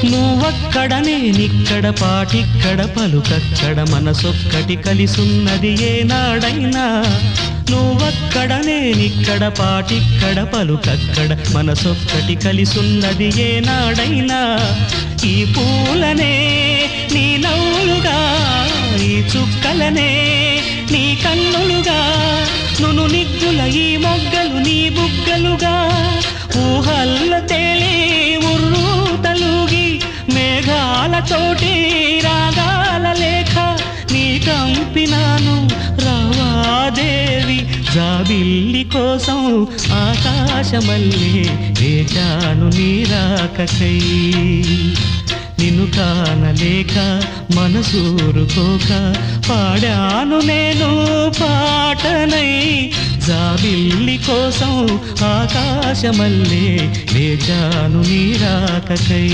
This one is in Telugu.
నువ్వక్కడ నేనిక్కడ పాటిక్కడ పలుకక్కడ మనసొక్కటి కలిసున్నది ఏనాడైనా నువ్వక్కడ నేనిక్కడ పాటిక్కడ పలుకక్కడ మనసొక్కటి కలిసున్నది ఏనాడైనా ఈ పూలనే నీ నవ్వులుగా ఈ చుక్కలనే నీ కన్నులుగా నును నిగ్గుల ఈ మొగ్గలు నీ బుగ్గలుగా ఊహల్ల తేలి ఉర్రు తలుగి మేఘాలతోటి రాగాల లేఖ నీ కంపినాను రావాదేవి జాబిల్లి కోసం ఆకాశమల్లే వేచాను నీ రాకకై నిన్ను కానలేక మనసూరుకోక పాడాను నేను పాటనై జాబిల్లి కోసం ఆకాశమల్లే వేచాను నీ రాకకై